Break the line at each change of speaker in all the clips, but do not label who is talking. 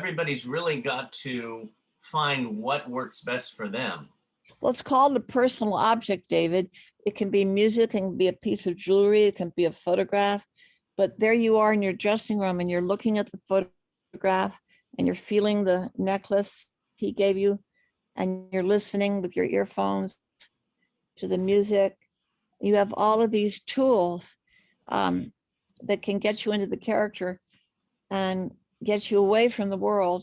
everybody's really got to find what works best for them.
Well, it's called a personal object, David. It can be music, it can be a piece of jewelry, it can be a photograph. But there you are in your dressing room and you're looking at the photograph and you're feeling the necklace he gave you and you're listening with your earphones to the music. You have all of these tools that can get you into the character and get you away from the world,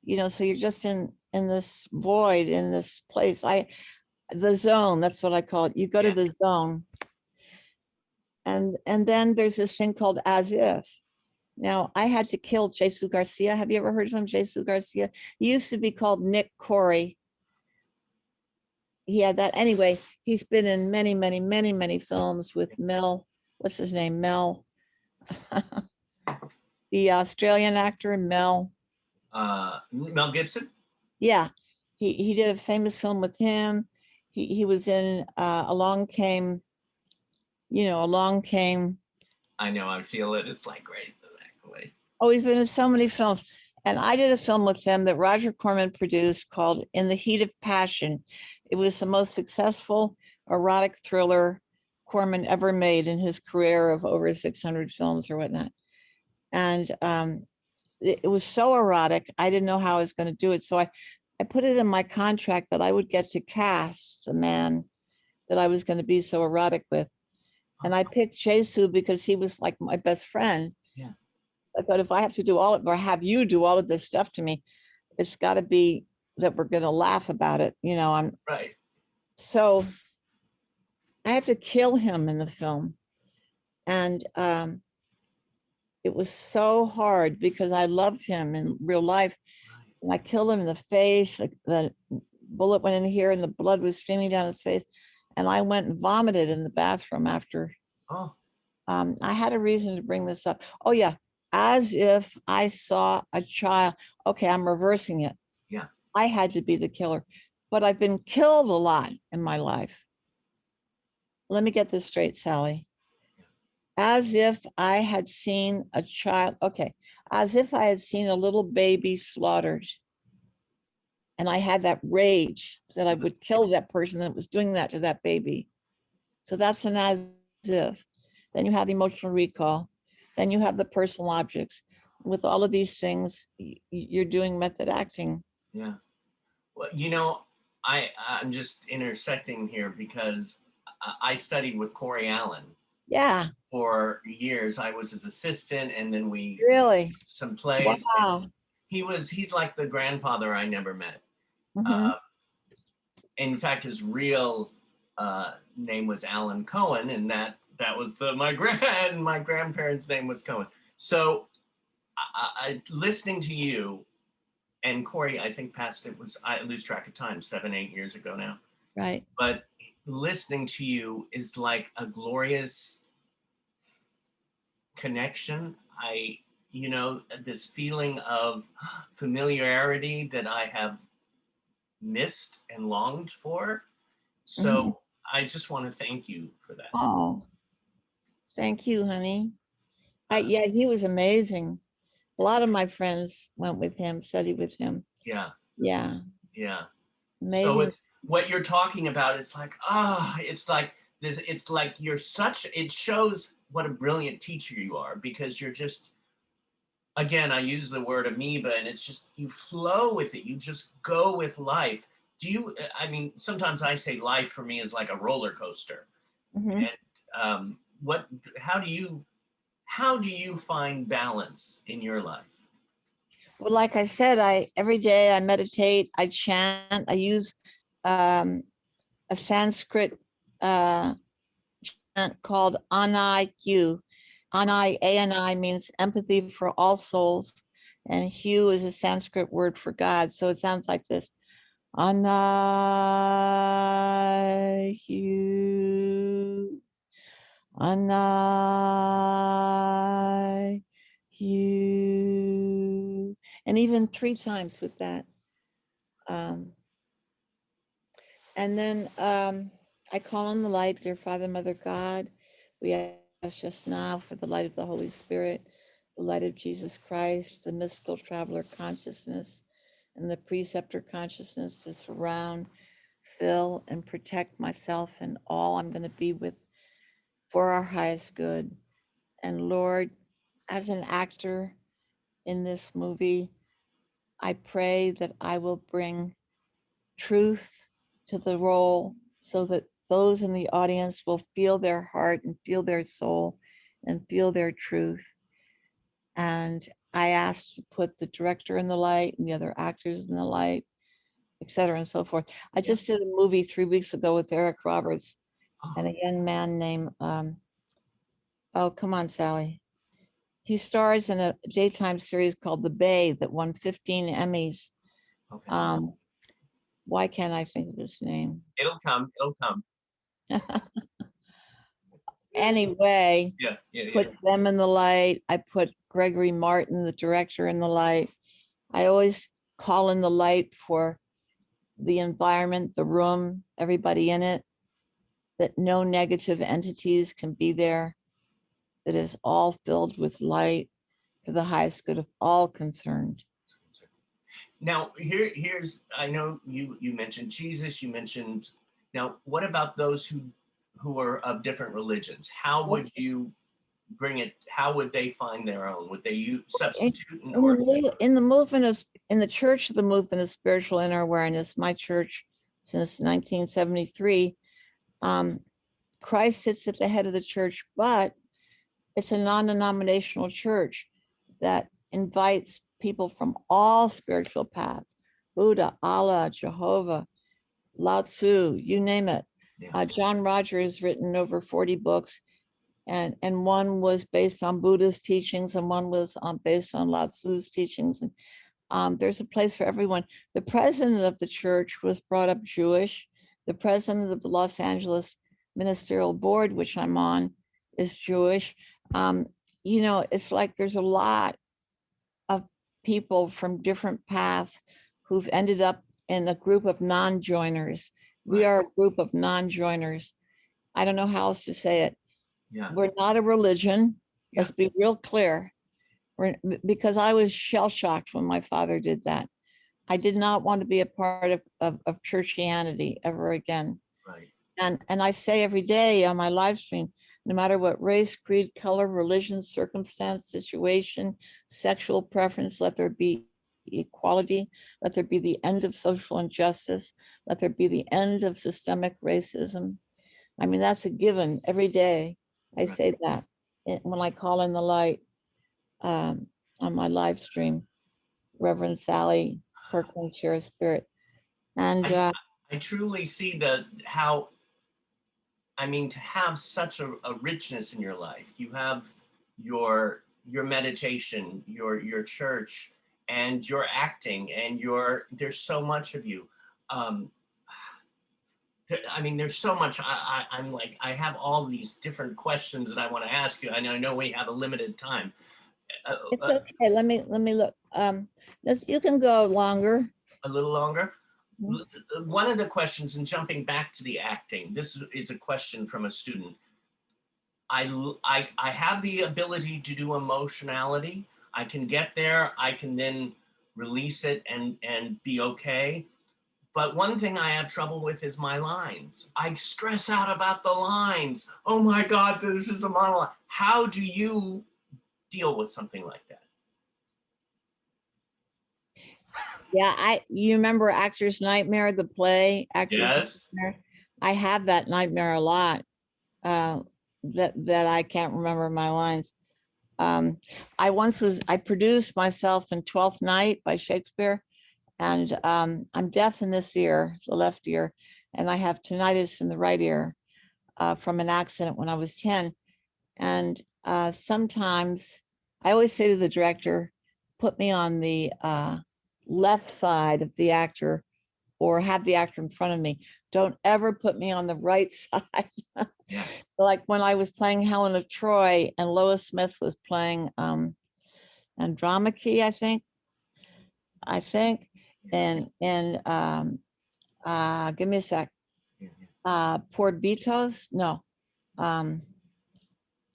so you're just in this void, in this place. The zone, that's what I call it. You go to the zone. And then there's this thing called as if. Now, I had to kill Jesus Garcia. Have you ever heard of him, Jesus Garcia? He used to be called Nick Corey. He had that. Anyway, he's been in many, many, many, many films with Mel. What's his name? Mel. The Australian actor, Mel.
Mel Gibson?
Yeah. He did a famous film with him. He was in Along Came.
I know, I feel it. It's like right the back way.
Oh, he's been in so many films. And I did a film with him that Roger Corman produced called In the Heat of Passion. It was the most successful erotic thriller Corman ever made in his career of over 600 films or whatnot. And it was so erotic, I didn't know how I was going to do it. So I put it in my contract that I would get to cast the man that I was going to be so erotic with. And I picked Jesus because he was like my best friend.
Yeah.
I thought if I have to do all of, or have you do all of this stuff to me, it's got to be that we're going to laugh about it. I'm
right.
So I have to kill him in the film. And it was so hard because I loved him in real life. Right. And I killed him in the face. The bullet went in here and the blood was streaming down his face. And I went and vomited in the bathroom after.
Oh.
I had a reason to bring this up. Oh, yeah. As if I saw a child. Okay, I'm reversing it.
Yeah.
I had to be the killer. But I've been killed a lot in my life. Let me get this straight, Sally. As if I had seen a child. Okay. As if I had seen a little baby slaughtered. And I had that rage that I would kill that person that was doing that to that baby. So that's an as if. Then you have the emotional recall. Then you have the personal objects. With all of these things, you're doing method acting.
Yeah. Well, I'm just intersecting here because I studied with Corey Allen.
Yeah.
For years. I was his assistant, and then we
really
some plays.
Wow.
He's like the grandfather I never met.
Mm-hmm.
In fact, his real name was Alan Cohen, and that was my grandparents' name was Cohen. So I listening to you and Corey, I think passed, I lose track of time, 7-8 years ago now.
Right.
But listening to you is like a glorious connection. This feeling of familiarity that I have missed and longed for. So I just want to thank you for that.
Oh, thank you, honey. Yeah, he was amazing. A lot of my friends went with him, studied with him.
Yeah.
Yeah.
Yeah.
Amazing.
So it's what you're talking about. It's like, it's like this. It's like it shows what a brilliant teacher you are, because you're just, again, I use the word amoeba, and it's just, you flow with it. You just go with life. Sometimes I say life for me is like a roller coaster. Mm-hmm. And how do you find balance in your life?
Well, like I said, every day I meditate, I chant, I use a Sanskrit chant called Anai-Q. Anai, A-N-I, means empathy for all souls, and Hu is a Sanskrit word for God. So it sounds like this. Anai-Hu. Anai-Hu. And even 3 times with that. And then I call on the light, dear Father, Mother, God. We ask just now for the light of the Holy Spirit the light of Jesus Christ, the mystical traveler consciousness, and the preceptor consciousness to surround, fill, and protect myself and all I'm going to be with for our highest good. And Lord, as an actor in this movie, I pray that I will bring truth to the role so that those in the audience will feel their heart and feel their soul and feel their truth. And I asked to put the director in the light and the other actors in the light, et cetera, and so forth. I just did a movie 3 weeks ago with Eric Roberts and a young man named, oh, come on, Sally. He stars in a daytime series called The Bay that won 15 Emmys.
Okay.
Why can't I think of his name?
It'll come. It'll come.
Anyway,
Yeah.
put them in the light. I put Gregory Martin, the director, in the light. I always call in the light for the environment, the room, everybody in it, that no negative entities can be there, that is all filled with light for the highest good of all concerned.
Now, here's, I know you mentioned Jesus, you mentioned, now, what about those who are of different religions? How would you bring it, how would they find their own? Would they use substitute or?
In the movement of, in the church of the movement of spiritual inner awareness, my church since 1973, Christ sits at the head of the church, but it's a non-denominational church that invites people from all spiritual paths, Buddha, Allah, Jehovah, Lao Tzu, you name it.
Yeah.
John Rogers has written over 40 books, and one was based on Buddha's teachings, and one was based on Lao Tzu's teachings. And there's a place for everyone. The president of the church was brought up Jewish. The president of the Los Angeles Ministerial Board, which I'm on, is Jewish. You know, it's like there's a lot of people from different paths who've ended up in a group of non-joiners. We are a group of non-joiners. I don't know how else to say it.
Yeah.
We're not a religion. Let's be real clear. Because I was shell-shocked when my father did that. I did not want to be a part of churchianity ever again.
Right.
And I say every day on my live stream, no matter what race, creed, color, religion, circumstance, situation, sexual preference, let there be equality, let there be the end of social injustice, let there be the end of systemic racism. I mean, that's a given every day. I say that when I call in the light on my live stream, Reverend Sally Kirkland, Share Spirit. And
I truly see how, I mean, to have such a richness in your life. You have your meditation, your church, and your acting, and there's so much of you. I mean, there's so much. I'm like, I have all these different questions that I want to ask you. I know we have a limited time.
It's okay. Let me look. You can go longer.
A little longer. One of the questions, and jumping back to the acting, this is a question from a student. I have the ability to do emotionality. I can get there. I can then release it and be okay. But one thing I have trouble with is my lines. I stress out about the lines. Oh my God, this is a monologue. How do you deal with something like that?
Yeah, you remember Actor's Nightmare, the play, Actor's Nightmare? I have that nightmare a lot, that I can't remember my lines. I produced myself in Twelfth Night by Shakespeare, and I'm deaf in this ear, the left ear, and I have tinnitus in the right ear from an accident when I was 10. And sometimes I always say to the director, put me on the left side of the actor, or have the actor in front of me. Don't ever put me on the right side.
Yeah.
Like when I was playing Helen of Troy and Lois Smith was playing Andromache, I think. And give me a sec. Por Bitos? No.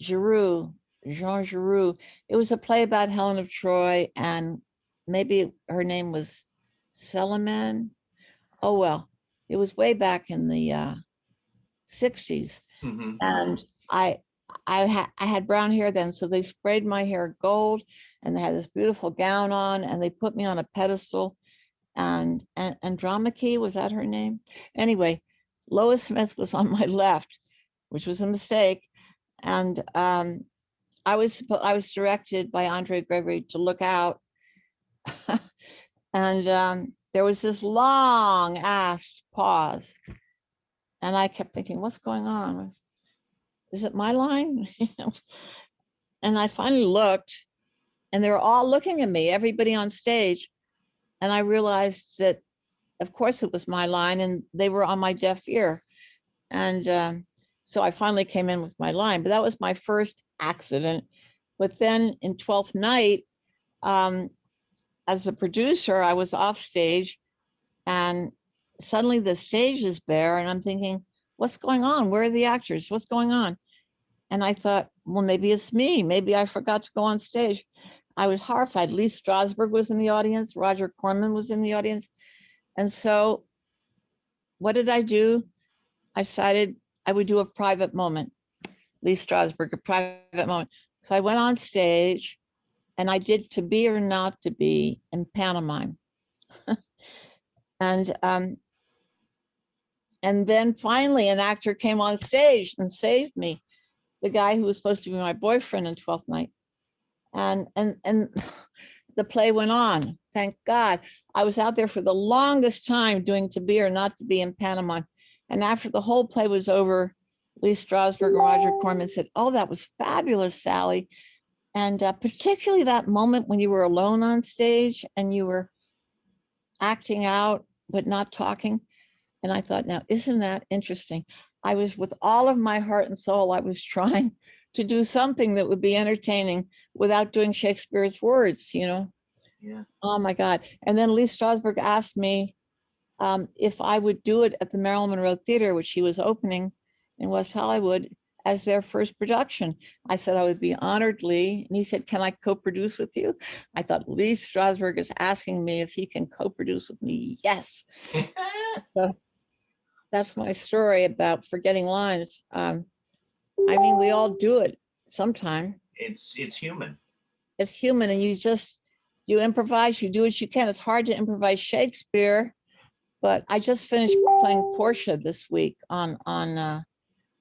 Giroux, Jean Giroux. It was a play about Helen of Troy, and maybe her name was Zimmerman. Oh, well, it was way back in the 60s.
Hmm.
And I had brown hair then, so they sprayed my hair gold, and they had this beautiful gown on, and they put me on a pedestal. And Andromache, was that her name? Anyway, Lois Smith was on my left, which was a mistake. And I was directed by Andre Gregory to look out. And there was this long ass pause. And I kept thinking, what's going on? Is it my line? And I finally looked, and they were all looking at me, everybody on stage. And I realized that, of course, it was my line, and they were on my deaf ear. And so I finally came in with my line, but that was my first accident. But then in 12th Night, as the producer, I was off stage, and suddenly the stage is bare, and I'm thinking, what's going on? Where are the actors? What's going on? And I thought, well, maybe it's me. Maybe I forgot to go on stage. I was horrified. Lee Strasberg was in the audience. Roger Corman was in the audience. And so what did I do? I decided I would do a private moment. Lee Strasberg, a private moment. So I went on stage and I did To Be or Not to Be in pantomime. And then finally an actor came on stage and saved me, the guy who was supposed to be my boyfriend in 12th Night. And the play went on. Thank God. I was out there for the longest time doing To Be or Not to Be in pantomime. And after the whole play was over, Lee Strasberg and Roger Corman said, oh, that was fabulous, Sally. And particularly that moment when you were alone on stage and you were acting out, but not talking. And I thought, now, isn't that interesting? I was, with all of my heart and soul, I was trying to do something that would be entertaining without doing Shakespeare's words, you know?
Yeah.
Oh my God. And then Lee Strasberg asked me if I would do it at the Marilyn Monroe Theater, which he was opening in West Hollywood, as their first production. I said I would be honored, Lee. And he said, can I co-produce with you? I thought, Lee Strasberg is asking me if he can co-produce with me. Yes. So that's my story about forgetting lines. I mean, we all do it sometime.
It's human.
It's human, and you improvise, you do what you can. It's hard to improvise Shakespeare, but I just finished playing Portia this week on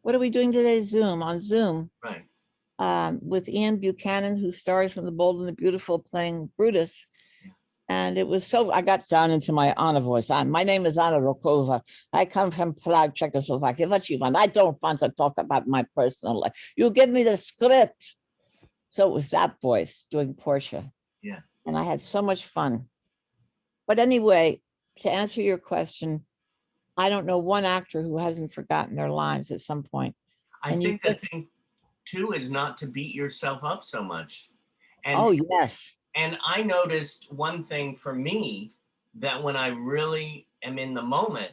what are we doing today? On Zoom.
Right.
With Ian Buchanan, who stars in The Bold and the Beautiful, playing Brutus.
Yeah.
And it was so, I got down into my Anna voice. My name is Anna Rokova. I come from Prague, Czechoslovakia. What you want? I don't want to talk about my personal life. You give me the script. So it was that voice doing Portia.
Yeah.
And I had so much fun. But anyway, to answer your question, I don't know one actor who hasn't forgotten their lines at some point.
I think the thing too is not to beat yourself up so much. And
oh, yes.
And I noticed one thing for me, that when I really am in the moment,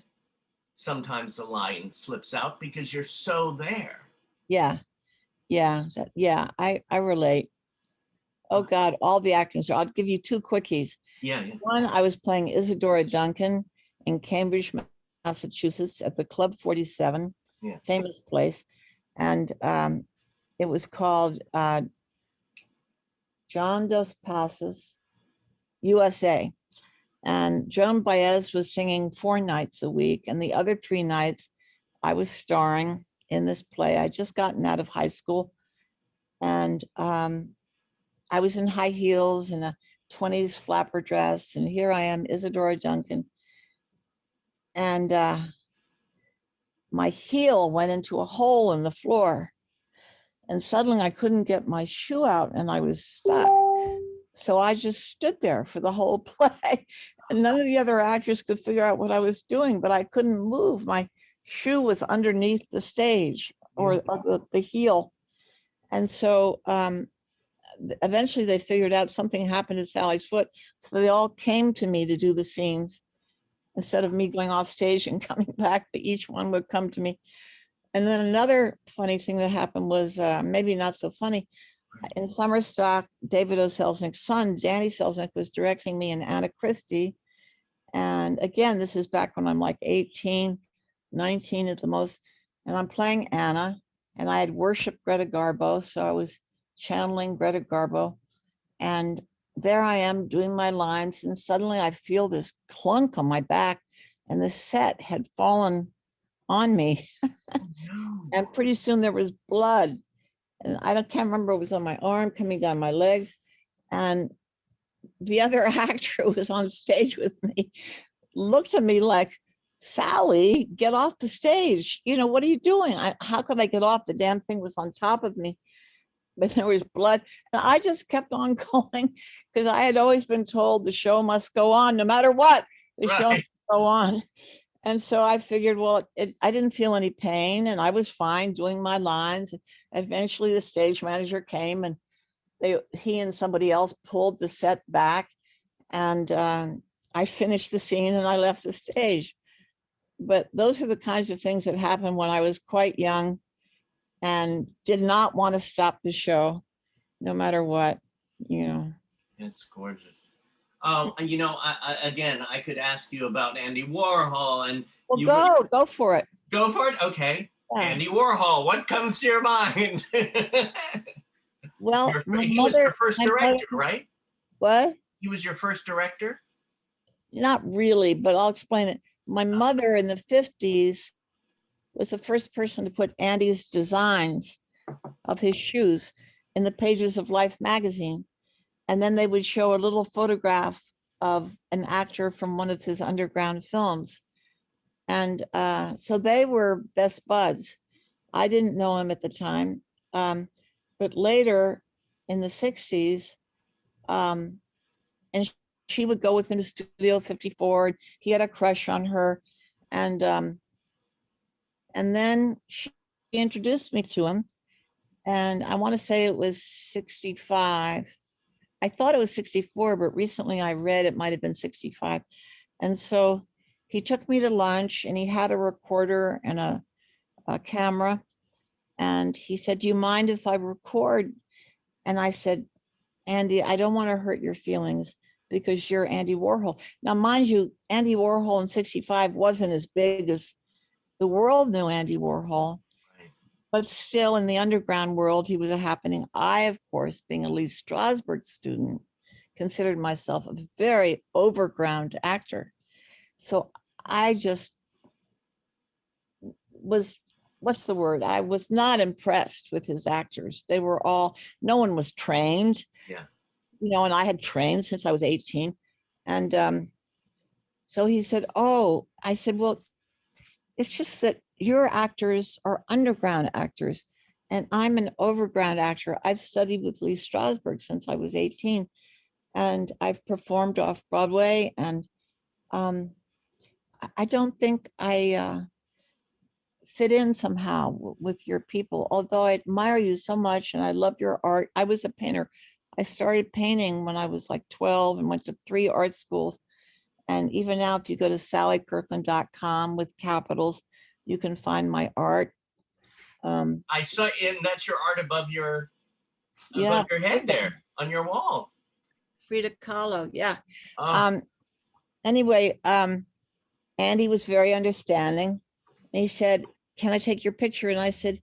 sometimes the line slips out because you're so there.
Yeah. Yeah. Yeah. I relate. Oh God, all the actors. I'll give you two quickies.
Yeah.
One, I was playing Isadora Duncan in Cambridge, Massachusetts at the Club 47, famous place. And it was called John Dos Passos, USA. And Joan Baez was singing 4 nights a week. And the other 3 nights I was starring in this play. I'd just gotten out of high school. And I was in high heels and a 20s flapper dress. And here I am, Isadora Duncan. And my heel went into a hole in the floor. And suddenly I couldn't get my shoe out and I was stuck. So I just stood there for the whole play. And none of the other actors could figure out what I was doing, but I couldn't move. My shoe was underneath the stage or the heel. And so eventually they figured out something happened to Sally's foot. So they all came to me to do the scenes. Instead of me going off stage and coming back, each one would come to me. And then another funny thing that happened was maybe not so funny. in Summer Stock, David O. Selznick's son, Danny Selznick, was directing me in Anna Christie. And again, this is back when I'm like 18, 19 at the most. And I'm playing Anna, and I had worshiped Greta Garbo. So I was channeling Greta Garbo. And there I am doing my lines. And suddenly I feel this clunk on my back, and the set had fallen on me.
No.
And pretty soon there was blood. And can't remember, it was on my arm, coming down my legs. And the other actor who was on stage with me looked at me like, Sally, get off the stage. What are you doing? How could I get off? The damn thing was on top of me, but there was blood. And I just kept on going because I had always been told the show must go on no matter what. The show must go on. And so I figured, well, I didn't feel any pain and I was fine doing my lines. Eventually the stage manager came, and he and somebody else pulled the set back, and I finished the scene and I left the stage. But those are the kinds of things that happened when I was quite young and did not want to stop the show, no matter what.
It's gorgeous. Again, I could ask you about Andy Warhol, and
well, go for it.
Go for it. Okay.
Yeah.
Andy Warhol, what comes to your mind?
Well,
he was your first director, right?
What?
He was your first director?
Not really, but I'll explain it. My mother in the 50s was the first person to put Andy's designs of his shoes in the pages of Life magazine. And then they would show a little photograph of an actor from one of his underground films. And so they were best buds. I didn't know him at the time. But later in the 60s, and she would go with him to Studio 54. He had a crush on her. And then she introduced me to him. And I want to say it was 65. I thought it was 64, but recently I read it might have been 65. And so he took me to lunch, and he had a recorder and a camera. And he said, do you mind if I record? And I said, Andy, I don't want to hurt your feelings because you're Andy Warhol. Now, mind you, Andy Warhol in 65 wasn't as big as the world knew Andy Warhol. But still, in the underground world, he was a happening. I, of course, being a Lee Strasberg student, considered myself a very overground actor. So I just was, what's the word? I was not impressed with his actors. They were all, no one was trained.
Yeah.
And I had trained since I was 18. And so he said, oh, I said, well, it's just that your actors are underground actors and I'm an overground actor. I've studied with Lee Strasberg since I was 18, and I've performed off Broadway, and I don't think I fit in somehow with your people, although I admire you so much and I love your art. I was a painter. I started painting when I was like 12 and went to 3 art schools. And even now, if you go to sallykirkland.com with capitals, you can find my art.
I saw, and that's your art above your head there on your wall.
Frida Kahlo, yeah. Anyway, Andy was very understanding. And he said, can I take your picture? And I said,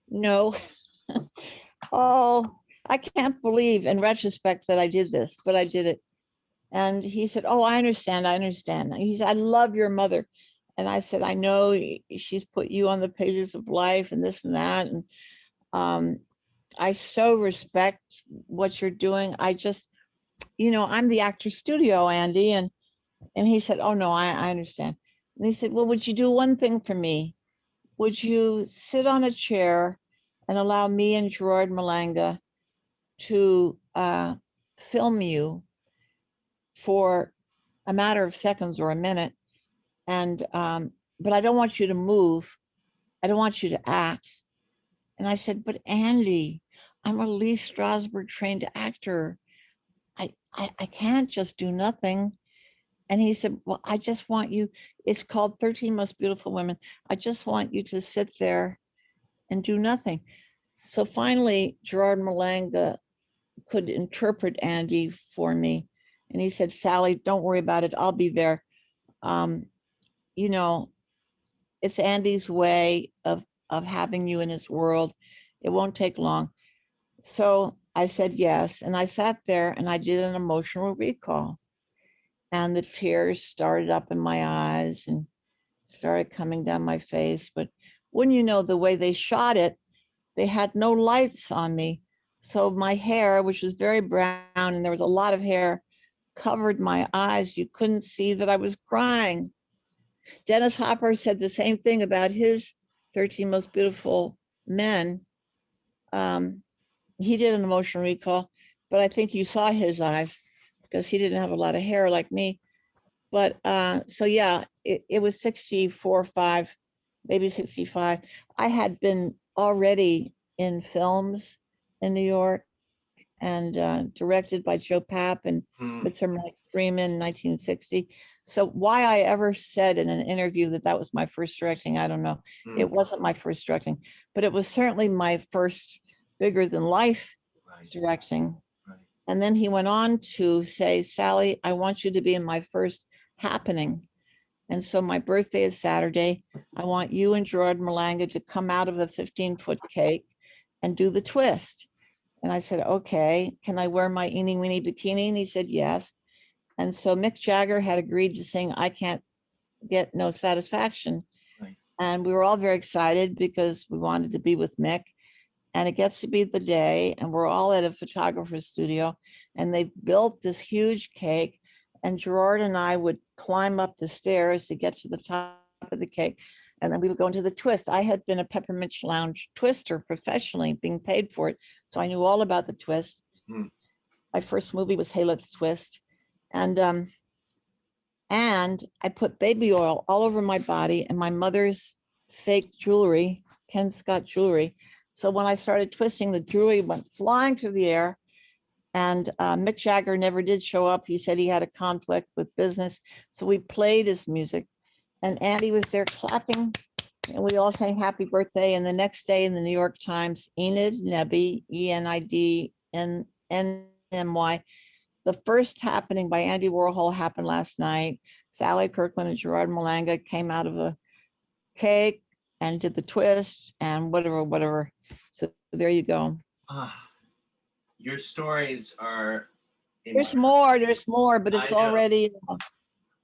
no. Oh, I can't believe in retrospect that I did this, but I did it. And he said, oh, I understand. He said, I love your mother. And I said, I know she's put you on the pages of Life and this and that. And I so respect what you're doing. I just, I'm the actor studio, Andy. And he said, oh, no, I understand. And he said, well, would you do one thing for me? Would you sit on a chair and allow me and Gerard Malanga to film you for a matter of seconds or a minute? And but I don't want you to move. I don't want you to act. And I said, but Andy, I'm a Lee Strasberg trained actor. I can't just do nothing. And he said, well, I just want you, it's called 13 Most Beautiful Women. I just want you to sit there and do nothing. So finally, Gerard Malanga could interpret Andy for me. And he said, Sally, don't worry about it. I'll be there. Um, you know, it's Andy's way of having you in his world. It won't take long. So I said yes. And I sat there and I did an emotional recall. And the tears started up in my eyes and started coming down my face. But wouldn't you know, the way they shot it, they had no lights on me. So my hair, which was very brown and there was a lot of hair, covered my eyes. You couldn't see that I was crying. Dennis Hopper said the same thing about his 13 Most Beautiful Men. Um, he did an emotional recall, but I think you saw his eyes because he didn't have a lot of hair like me. But so yeah, it was 64, 5, maybe 65. I had been already in films in New York and directed by Joe Papp and Midsummer Night's Dream in 1960. So why I ever said in an interview that that was my first directing, I don't know. It wasn't my first directing, but it was certainly my first bigger than life directing. And then he went on to say, Sally, I want you to be in my first happening. And so my birthday is Saturday. I want you and Gerard Malanga to come out of a 15-foot cake and do the twist. And I said, okay, can I wear my eeny weeny bikini? And he said, yes. And so Mick Jagger had agreed to sing I Can't Get No Satisfaction.
Right.
And we were all very excited because we wanted to be with Mick. And it gets to be the day, and we're all at a photographer's studio, and they built this huge cake. And Gerard and I would climb up the stairs to get to the top of the cake. And then we would go into the twist. I had been a Peppermint Lounge twister professionally, being paid for it. So I knew all about the twist. My first movie was Hey, Let's Twist. And I put baby oil all over my body and my mother's fake jewelry, Ken Scott jewelry. So when I started twisting, the jewelry went flying through the air. And Mick Jagger never did show up. He said he had a conflict with business. So we played his music. And Andy was there clapping. And we all sang happy birthday. And the next day in the New York Times, Enid Neby, Enidnmy, the first happening by Andy Warhol happened last night. Sally Kirkland and Gerard Malanga came out of a cake and did the twist and whatever. So there you go.
Your stories are
There's more, but it's already.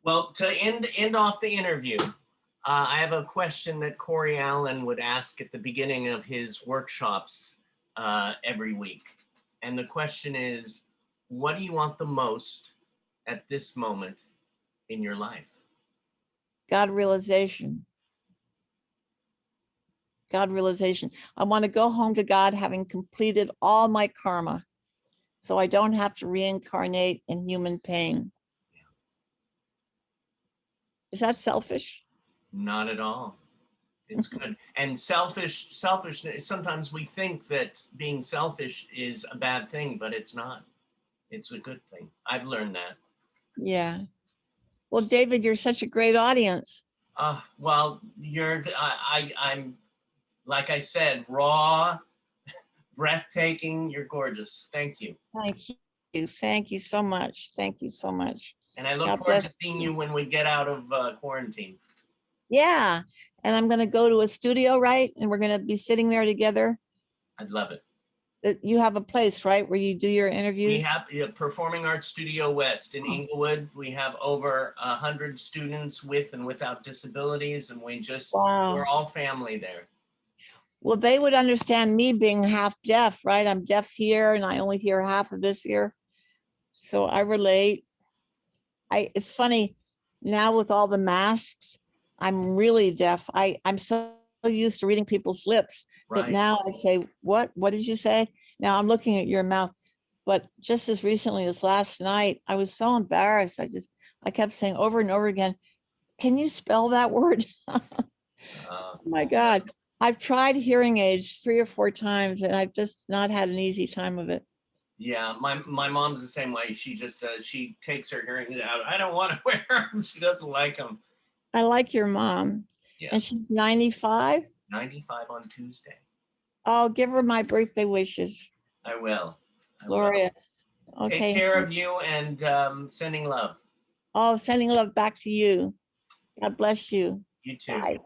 Well, to end off the interview, I have a question that Corey Allen would ask at the beginning of his workshops every week. And the question is, what do you want the most at this moment in your life?
God realization. God realization. I want to go home to God having completed all my karma, so I don't have to reincarnate in human pain. Is that selfish?
Not at all. It's good. And selfishness, sometimes we think that being selfish is a bad thing, but it's not. It's a good thing. I've learned that.
Yeah. Well, David, you're such a great audience.
Well, I'm, like I said, raw, breathtaking. You're gorgeous. Thank you.
Thank you. Thank you so much. Thank you so much.
And I look forward to seeing you when we get out of quarantine.
Yeah. And I'm going to go to a studio, right? And we're going to be sitting there together.
I'd love it.
You have a place, right, where you do your interviews?
We have Performing Arts Studio West in Inglewood. We have over 100 students with and without disabilities, and we're all family there.
Well, they would understand me being half deaf, right? I'm deaf here and I only hear half of this here. So I relate. It's funny now with all the masks, I'm really deaf. I'm so used to reading people's lips that now I say, what did you say? Now I'm looking at your mouth. But just as recently as last night, I was so embarrassed. I kept saying over and over again, can you spell that word? Oh my God. I've tried hearing aids 3 or 4 times and I've just not had an easy time of it.
Yeah, my mom's the same way. She just she takes her hearing aids out. I don't want to wear them. She doesn't like them.
I like your mom. Yeah. And she's 95?
95 on Tuesday.
I'll give her my birthday wishes.
I will. I will.
Glorious.
Take
Okay.
care of you and sending love.
Oh, sending love back to you. God bless you.
You too.
Bye.